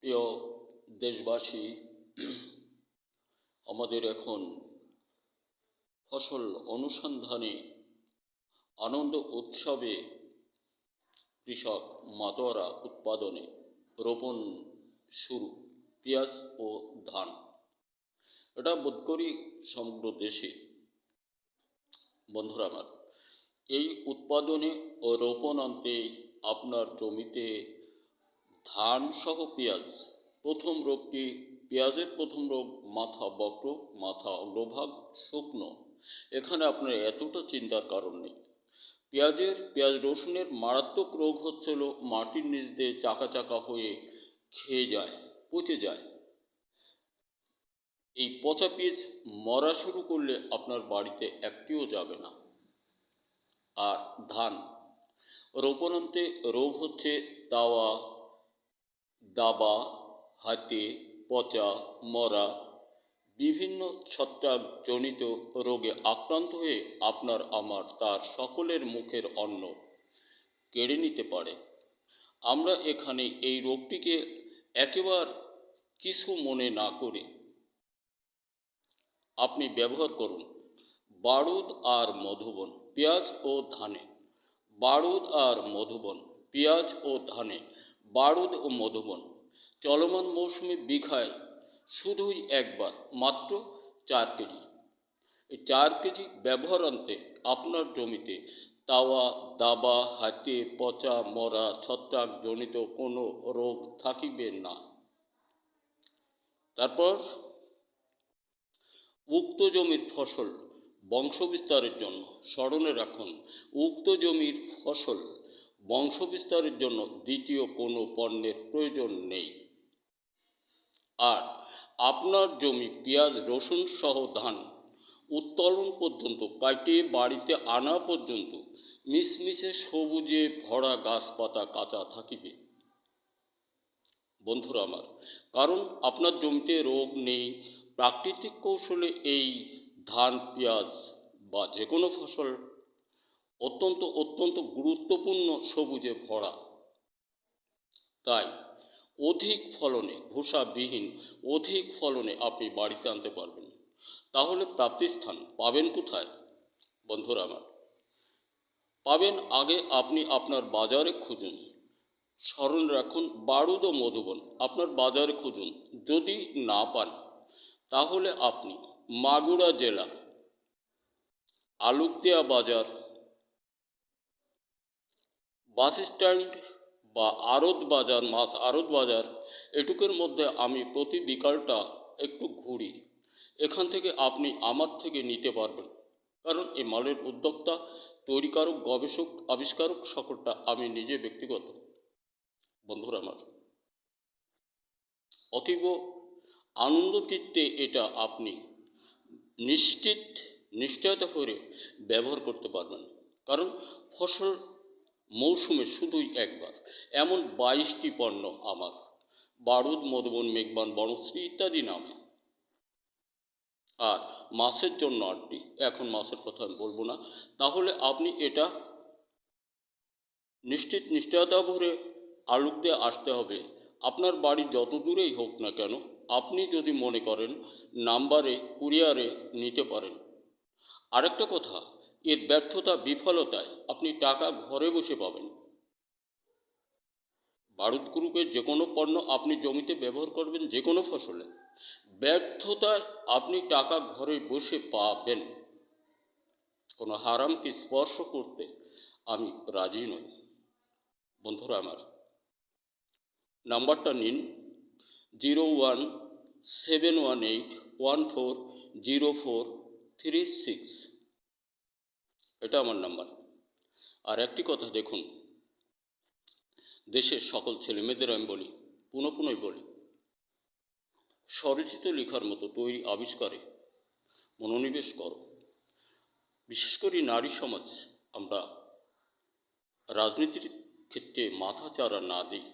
প্রিয় দেশবাসী, আমাদের এখন ফসল অনুসন্ধানে আনন্দ উৎসবে কৃষক মাতোয়ারা উৎপাদনে রোপণ শুরু পেঁয়াজ ও ধান। এটা বোধ করি সমগ্র দেশে। বন্ধুরা আমার, এই উৎপাদনে ও রোপণ আনতে আপনার জমিতে ধান সহ পেঁয়াজ প্রথম রোগটি পেঁয়াজের প্রথম রোগ মাথা বক্র, মাথা অগ্রভাগ শুকনো। এখানে আপনার এতটা চিন্তার কারণ নেই। পেঁয়াজ রসুনের মারাত্মক রোগ হচ্ছিল মাটির নিচ দিয়ে চাকা চাকা হয়ে খেয়ে যায়, পচে যায়। এই পচা পেঁয়াজ মরা শুরু করলে আপনার বাড়িতে একটিও যাবে না। আর ধান রোপণান্তে রোগ হচ্ছে তাওয়া, দাবা, হাতে পচা, মরা, বিভিন্ন ছত্রাকজনিত রোগে আক্রান্ত হয়ে আপনার আমার তার সকলের মুখের অন্ন কেড়ে নিতে পারে। আমরা এখানে এই রোগটিকে একেবারে কিছু মনে না করে আপনি ব্যবহার করুন বারুদ আর মধুবন পেঁয়াজ ও ধানে। বারুদ আর মধুবন পেঁয়াজ ও ধানে, বারুদ ও মধুবন চলমান মৌসুমে বিঘায় শুধুই একবার মাত্র 4 কেজি। এই 4 কেজি ব্যবহারান্তে আপনার জমিতে তাওয়া, দাবা, হাতে পচা, মরা, ছত্রাকজনিত কোনো রোগ থাকিবে না। তারপর উক্ত জমির ফসল বংশবিস্তারের জন্য স্মরণে রাখুন, উক্ত জমির ফসল বংশবিস্তারের জন্য দ্বিতীয় কোনো পণ্যের প্রয়োজন নেই। আর আপনার জমি পেঁয়াজ রসুন সহ ধান উত্তোলন পর্যন্ত কাটিয়ে বাড়িতে আনা পর্যন্ত মিশমিশে সবুজে ভরা গাছপাতা কাঁচা থাকিবে। বন্ধুরা আমার, কারণ আপনার জমিতে রোগ নেই। প্রাকৃতিক কৌশলে এই ধান, পেঁয়াজ বা যে কোনো ফসল অত্যন্ত গুরুত্বপূর্ণ সবুজে ভরা। তাই অধিক ফলনে, ভূষাবিহীন অধিক ফলনে আপনি বাড়িতে আনতে পারবেন। তাহলে প্রাপ্তিস্থান পাবেন কোথায়? বন্ধুরা আমার, পাবেন আগে আপনি আপনার বাজারে খুঁজুন। স্মরণ রাখুন বারুদ ও মধুবন আপনার বাজারে খুঁজুন। যদি না পান তাহলে আপনি মাগুরা জেলা আলুকদিয়া বাজার, বাস স্ট্যান্ড বা আড়ত বাজার, মাছ আড়ত বাজার, এটুকুর মধ্যে আমি প্রতি বিকালটা একটু ঘুরি। এখান থেকে আপনি আমার থেকে নিতে পারবেন, কারণ এই মালের উদ্যোক্তা, তৈরিকারক, গবেষক, আবিষ্কারক সকলটা আমি নিজে ব্যক্তিগত। বন্ধুরা আমার, অতীব আনন্দ চিত্তে এটা আপনি নিশ্চয়তা করে ব্যবহার করতে পারবেন। কারণ ফসল মৌসুমে শুধুই একবার। এমন 22টি পণ্য আমার, বারুদ, মধুবন, মেঘবান, বনশ্রী ইত্যাদি নামে। আর মাছের জন্য 8টি। এখন মাছের কথা আমি বলবো না। তাহলে আপনি এটা নিশ্চয়তা ভরে আলুকদিয়া আসতে হবে। আপনার বাড়ি যত দূরেই হোক না কেন, আপনি যদি মনে করেন নাম্বারে কুরিয়ারে নিতে পারেন। আরেকটা কথা, এর ব্যর্থতা বিফলতায় আপনি টাকা ঘরে বসে পাবেন। বারুদ গ্রুপের যে কোনো পণ্য আপনি জমিতে ব্যবহার করবেন, যে কোনো ফসলে, ব্যর্থতায় আপনি টাকা ঘরে বসে পাবেন। কোনো হারামকে স্পর্শ করতে আমি রাজি নই। বন্ধুরা আমার, নাম্বারটা নিন 01718140436। এটা আমার নাম্বার। আর একটি কথা দেখুন, দেশের সকল ছেলেমেয়েদের আমি বলি, পুনঃ বলি, স্বরচিত লেখার মতো তৈরি আবিষ্কারে মনোনিবেশ করো। বিশেষ করে নারী সমাজ আমরা রাজনীতির ক্ষেত্রে মাথা চাড়া না দিই।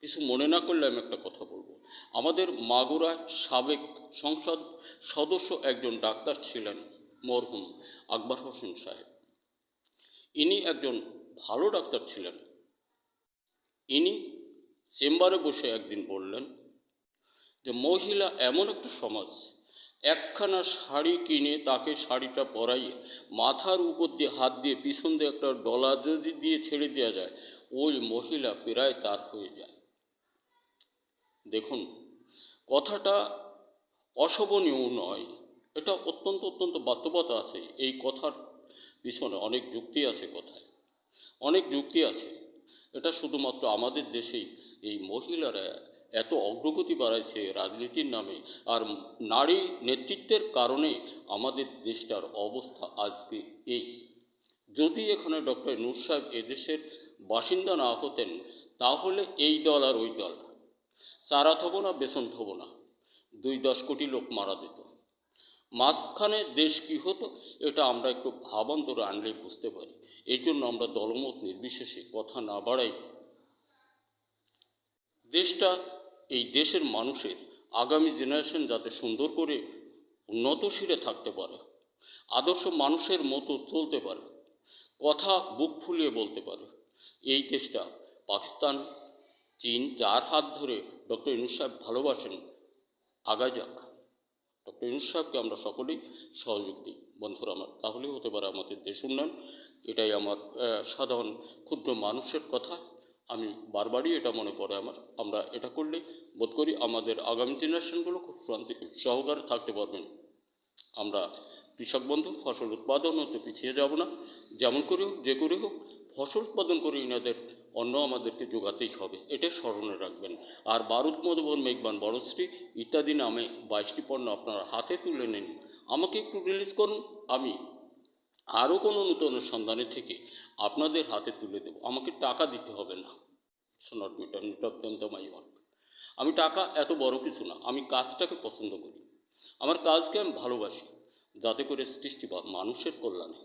কিছু মনে না করলে আমি একটা কথা বলবো। আমাদের মাগুরায় সাবেক সংসদ সদস্য একজন ডাক্তার ছিলেন, মরহুম আকবর হোসেন সাহেব। ইনি একজন ভালো ডাক্তার ছিলেন। ইনি চেম্বারে বসে একদিন বললেন যে মহিলা এমন একটা সমাজ, একখানা শাড়ি কিনে তাকে শাড়িটা পরাইয়ে মাথার উপর দিয়ে হাত দিয়ে পিছন দিয়ে একটা ডলা যদি দিয়ে ছেড়ে দেওয়া যায়, ওই মহিলা প্রায় তার হয়ে যায়। দেখুন, কথাটা অশোভনীয় নয়, এটা অত্যন্ত অত্যন্ত বাস্তবতা আছে। এই কথার পিছনে অনেক যুক্তি আছে, কথায় অনেক যুক্তি আছে। এটা শুধুমাত্র আমাদের দেশেই এই মহিলারা এত অগ্রগতি বাড়াইছে রাজনীতির নামে, আর নারী নেতৃত্বের কারণে আমাদের দেশটার অবস্থা আজকে এই। যদি এখানে ডক্টর ইউনূস সাহেব এদেশের বাসিন্দা না হতেন, তাহলে এই দল আর ওই দল, চারা থব না বেসন থব না, 2-10 কোটি লোক মারা যেত। মাঝখানে দেশ কি হতো, এটা আমরা একটু ভাবান্তরে আনলেই বুঝতে পারি। এই জন্য আমরা দলমত নির্বিশেষে কথা না বাড়াই। দেশটা, এই দেশের মানুষের আগামী জেনারেশন যাতে সুন্দর করে উন্নতশীলে থাকতে পারে, আদর্শ মানুষের মতো চলতে পারে, কথা বুক ফুলিয়ে বলতে পারে, এই দেশটা পাকিস্তান, চীন যার হাত ধরে ডক্টর ইউনূস সাহেব ভালোবাসেন, আগায় যাক। ডক্টর ইউনূস সাহেবকে আমরা সকলেই সহযোগ দিই বন্ধুরা আমার, তাহলেই হতে পারে আমাদের দেশ উন্নয়ন। এটাই আমার সাধারণ ক্ষুদ্র মানুষের কথা। আমি বারবারই এটা মনে পড়ে আমার, আমরা এটা করলে বোধ করি আমাদের আগামী জেনারেশনগুলো খুব শান্তি সহকারে থাকতে পারবেন। আমরা কৃষক বন্ধু, ফসল উৎপাদন হতে পিছিয়ে যাব না। যেমন করে হোক, যে করে হোক, ফসল উৎপাদন করে এনাদের অন্ন আমাদেরকে যোগাতেই হবে, এটা স্মরণে রাখবেন। আর বারুদ মধুবন মেঘবান বনশ্রী ইত্যাদি নামে 22টি পণ্য আপনারা হাতে তুলে নিন, আমাকে একটু রিলিজ করুন, আমি আরও কোনো নূতন সন্ধানে থেকে আপনাদের হাতে তুলে দেব। আমাকে টাকা দিতে হবে না। নট মিটার অত্যন্ত মাই ওয়ার্ক। আমি টাকা এত বড় কিছু না, আমি কাজটাকে পছন্দ করি, আমার কাজকে আমি ভালোবাসি, যাতে করে সৃষ্টি বা মানুষের কল্যাণে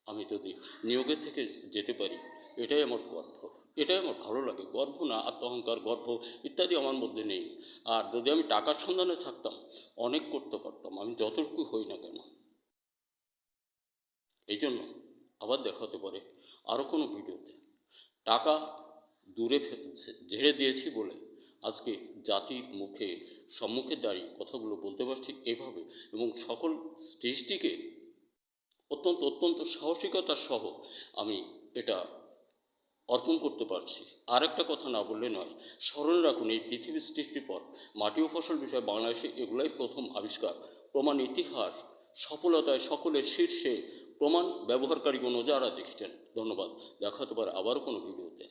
আমি যদি নিয়োগের থেকে যেতে পারি, এটাই আমার গর্ব, এটাই আমার ভালো লাগে। গর্ব না, আত্মহংকার, গর্ব ইত্যাদি আমার মধ্যে নেই। আর যদি আমি টাকার সন্ধানে থাকতাম, অনেক করতে পারতাম, আমি যতটুকু হই না কেন। এই জন্য আবার দেখা হতে পারে আরও কোনো ভিডিওতে। টাকা দূরে ঝেড়ে দিয়েছি বলে আজকে জাতির সম্মুখে দাঁড়িয়ে কথাগুলো বলতে পারছি এভাবে, এবং সকল সৃষ্টিকে অত্যন্ত অত্যন্ত সাহসিকতার সহ আমি এটা অর্পণ করতে পারছি। আর একটা কথা না বললে নয়, স্মরণ রাখুন, এই পৃথিবীর সৃষ্টির পর মাটি ও ফসল বিষয়ে বাংলাদেশে এগুলাই প্রথম আবিষ্কার। প্রমাণ ইতিহাস, সফলতায় সকলের শীর্ষে, প্রমাণ ব্যবহারকারীগণ যারা দেখছেন। ধন্যবাদ, দেখা হতে পারে আবারও কোনো ভিডিওতে।